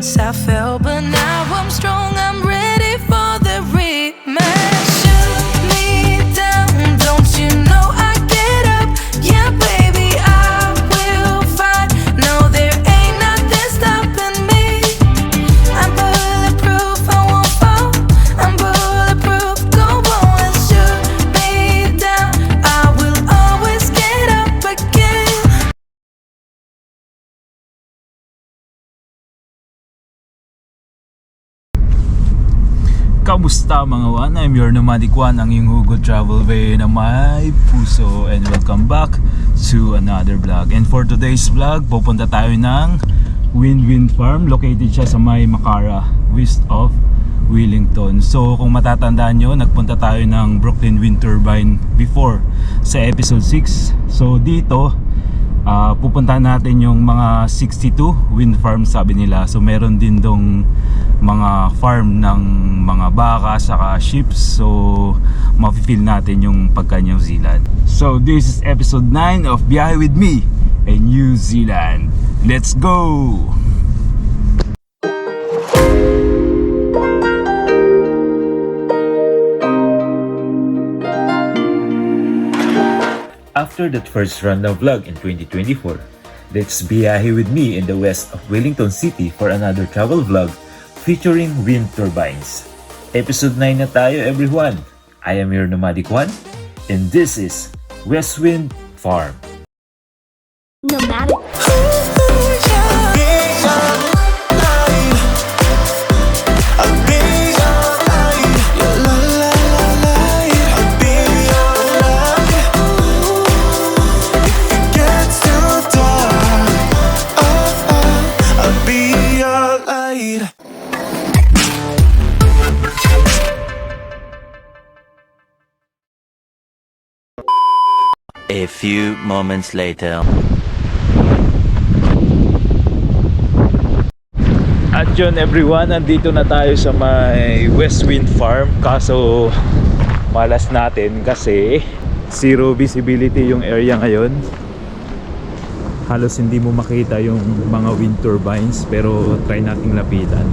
once I fell, but now I'm strong, I'm ready for the rematch. Shoot me down, don't you know I get up? Yeah, baby, I will fight. No, there ain't nothing stopping me. I'm bulletproof, I won't fall. I'm bulletproof, go on and shoot me down. I will always get up again. Kamusta mga Juan? I'm your Nomadic Juan, ang iyong hugot travel way na may puso, and welcome back to another vlog. And for today's vlog, pupunta tayo ng wind farm. Located siya sa may Makara, west of Wellington. So kung matatandaan nyo, nagpunta tayo ng Brooklyn Wind Turbine before sa episode 6. So dito pupuntahan natin yung mga 62 wind farm, sabi nila. So meron din dong mga farm ng mga baka saka sheep. So mafe-feel natin yung pagka New Zealand. So this is episode 9 of Biyahe with me in New Zealand. Let's go! After that first random vlog in 2024, let's biyahe with me in the west of Wellington City for another travel vlog featuring wind turbines. Episode 9 na tayo, everyone. I am your Nomadic Juan, and this is West Wind Farm. Nomadic. A few moments later. At yun everyone, nandito na tayo sa may West Wind Farm. Kaso malas natin kasi zero visibility yung area ngayon. Halos hindi mo makita yung mga wind turbines, pero try nating lapitan.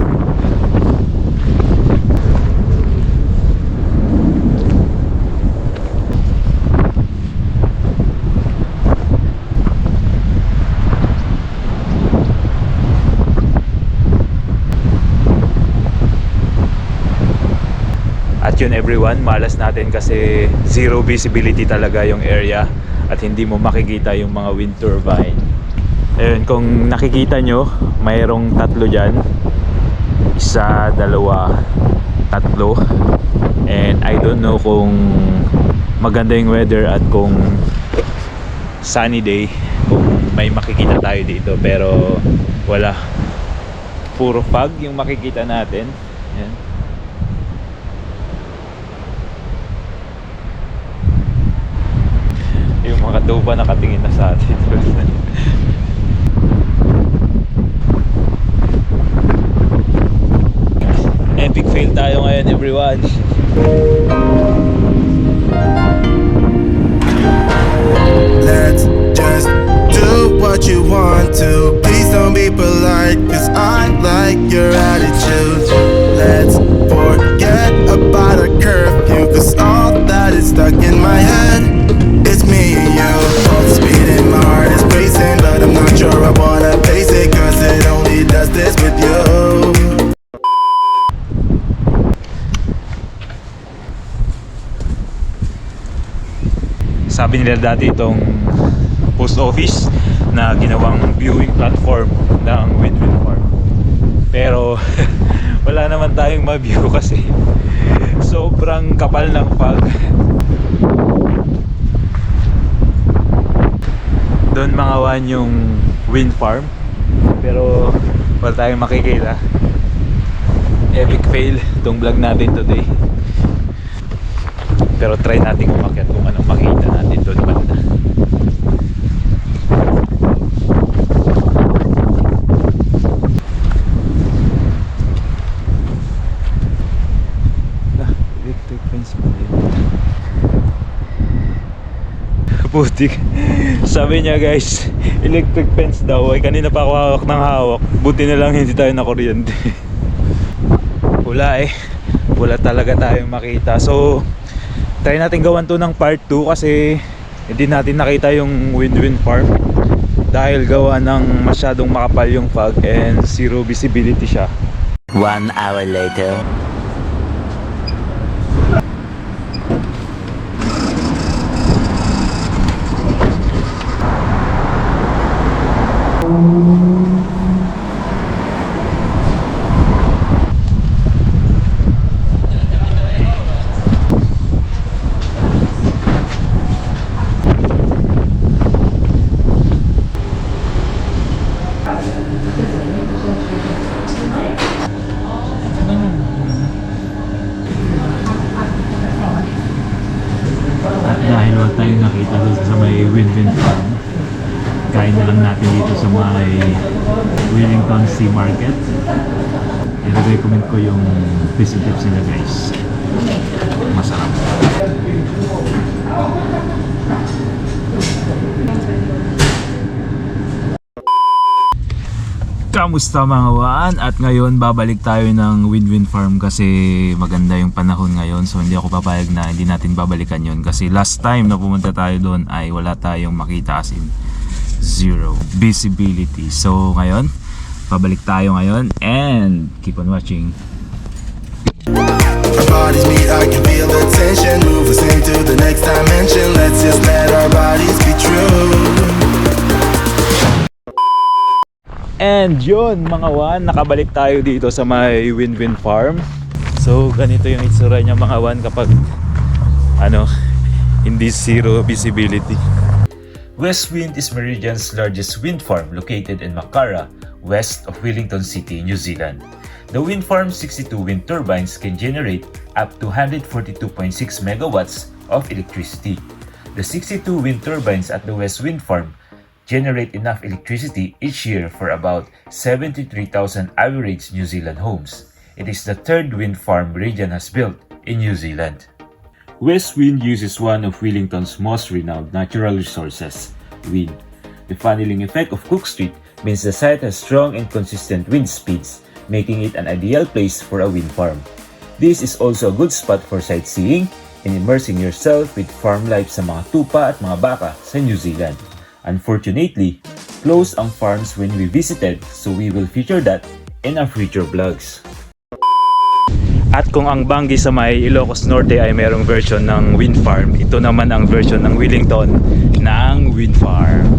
Yun everyone, malas natin kasi zero visibility talaga yung area at hindi mo makikita yung mga wind turbine. Ayun, kung nakikita nyo, mayroong tatlo dyan. Isa, dalawa, tatlo. And I don't know kung maganda yung weather at kung sunny day, kung may makikita tayo dito, pero wala, puro fog yung makikita natin. Ayan. Yung mga tupa nakatingin na sa atin. Epic fail tayo ngayon everyone. Let's just do what you want to. Please don't be polite, cause I like your attitude. Let's forget about a curfew, cause all that is stuck in my head. It's me and you, both speeding, my heart is racing, but I'm not sure I wanna face it, cause it only does this with you. Sabi nila dati itong post office na ginawang viewing platform ng wind farm, pero wala naman tayong ma-view kasi sobrang kapal ng fog. Doon mga Juan yung wind farm, pero wala tayong makikita. Epic fail itong vlog natin today, pero try natin umakyat kung anong makikita natin doon banda. putik. Sabi niya guys, electric fence daw. Ay kanina pa ako hawak ng hawak. Buti na lang hindi tayo na kuryente. Wala eh. Wala talaga tayong makita. So try natin gawan to ng part 2 kasi hindi natin nakita yung wind farm. Dahil gawa ng masyadong makapal yung fog and zero visibility siya. 1 hour later. At dahil wala tayong nakita dito sa may wind farm, kain na lang natin dito sa may Wellington Sea Market. I-recommend ko yung fish and chips nila guys. Masarap. Kamusta mga Juan? At ngayon babalik tayo ng wind farm kasi maganda yung panahon ngayon. So hindi ako papayag na hindi natin babalikan yun kasi last time na pumunta tayo doon ay wala tayong makita, as in zero visibility. So ngayon pabalik tayo ngayon and keep on watching. Our bodies meet, I can feel the tension. Move us into the next dimension. Let's just let our bodies be true. And yun mga Juan, nakabalik tayo dito sa may wind farm. So ganito yung itsura niya mga Juan kapag hindi zero visibility. West Wind is Meridian's largest wind farm located in Makara, west of Wellington City, New Zealand. The wind farm's 62 wind turbines can generate up to 142.6 megawatts of electricity. The 62 wind turbines at the West Wind Farm generate enough electricity each year for about 73,000 average New Zealand homes. It is the third wind farm Meridian has built in New Zealand. West Wind uses one of Wellington's most renowned natural resources, wind. The funneling effect of Cook Strait means the site has strong and consistent wind speeds, making it an ideal place for a wind farm. This is also a good spot for sightseeing and immersing yourself with farm life sa mga tupa at mga baka sa New Zealand. Unfortunately, closed ang farms when we visited, so we will feature that in our future vlogs. At kung ang Bangi sa may Ilocos Norte ay merong version ng wind farm, ito naman ang version ng Wellington ng wind farm.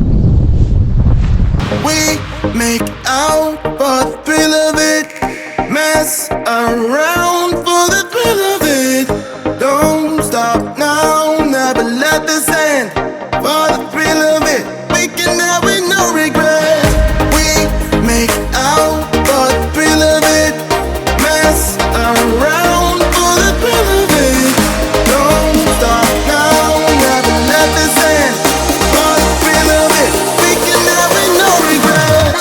We make out for the thrill of it, mess around for the thrill of it. Don't stop now, never let this end. For the thrill of it, we can have it, no regret. We make out for the thrill of it, mess around for the thrill of it. Don't stop now, never let this end. For the thrill of it, we can have it, no regret.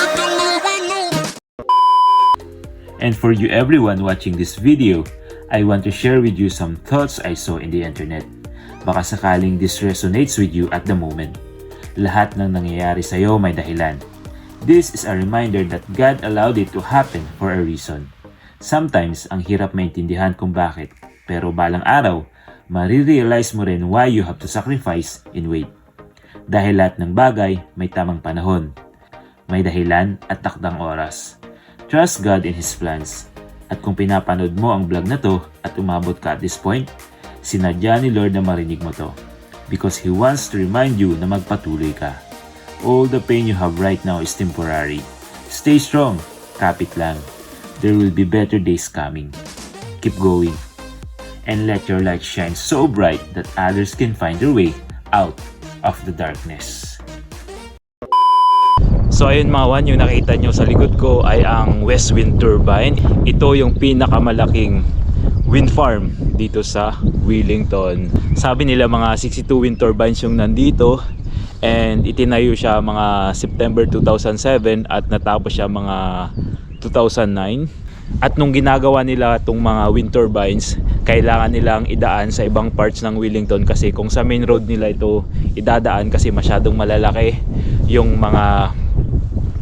And for you everyone watching this video, I want to share with you some thoughts I saw in the internet. Baka sakaling this resonates with you at the moment. Lahat ng nangyayari sa iyo may dahilan. This is a reminder that God allowed it to happen for a reason. Sometimes, ang hirap maintindihan kung bakit, pero balang araw, marirealize mo rin why you have to sacrifice and wait. Dahil lahat ng bagay may tamang panahon. May dahilan at takdang oras. Trust God in His plans. At kung pinapanood mo ang vlog na to at umabot ka at this point, sinadya ni Lord na marinig mo to. Because He wants to remind you na magpatuloy ka. All the pain you have right now is temporary. Stay strong. Kapit lang. There will be better days coming. Keep going. And let your light shine so bright that others can find their way out of the darkness. So ayun mga Juan, yung nakita nyo sa likod ko ay ang West Wind Turbine. Ito yung pinakamalaking wind farm dito sa Wellington. Sabi nila mga 62 wind turbines yung nandito and itinayo siya mga September 2007 at natapos siya mga 2009. At nung ginagawa nila itong mga wind turbines, kailangan nilang idaan sa ibang parts ng Wellington kasi kung sa main road nila ito idadaan kasi masyadong malalaki yung mga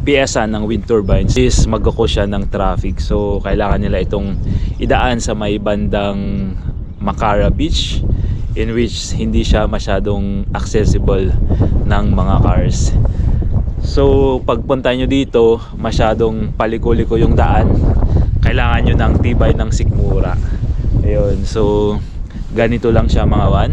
piyesa ng wind turbines is magkakos siya ng traffic. So kailangan nila itong idaan sa may bandang Makara Beach, in which hindi siya masyadong accessible ng mga cars. So pagpunta nyo dito, masyadong paliko-liko yung daan, kailangan nyo ng tibay ng sikmura. Ayun, so ganito lang siya mga Juan.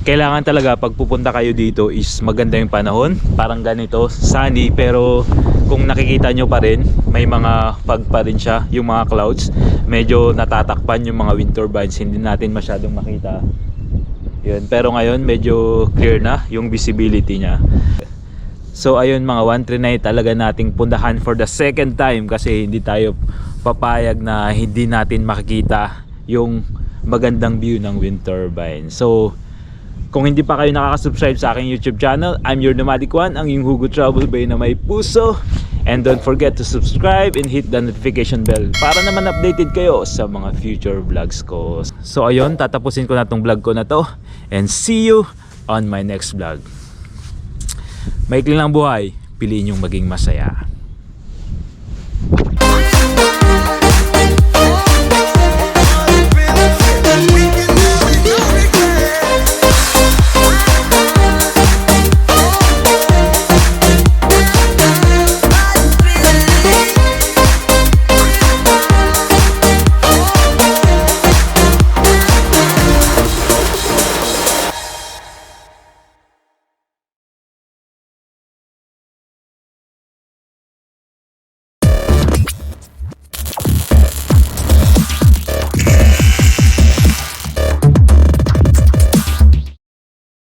Kailangan talaga pag pupunta kayo dito is maganda yung panahon, parang ganito, sunny, pero kung nakikita nyo pa rin, may mga fog pa rin siya, yung mga clouds, medyo natatakpan yung mga wind turbines, hindi natin masyadong makita. Yun, pero ngayon medyo clear na yung visibility niya. So ayun mga Juan, trinay talaga nating pundahan for the second time kasi hindi tayo papayag na hindi natin makikita yung magandang view ng wind turbine. So kung hindi pa kayo nakaka-subscribe sa aking YouTube channel, I'm your Nomadic Juan, ang yung hugot travel bay na may puso. And don't forget to subscribe and hit the notification bell para naman updated kayo sa mga future vlogs ko. So ayun, tatapusin ko na tong vlog ko na to. And see you on my next vlog. Maikli lang buhay, piliin yung maging masaya.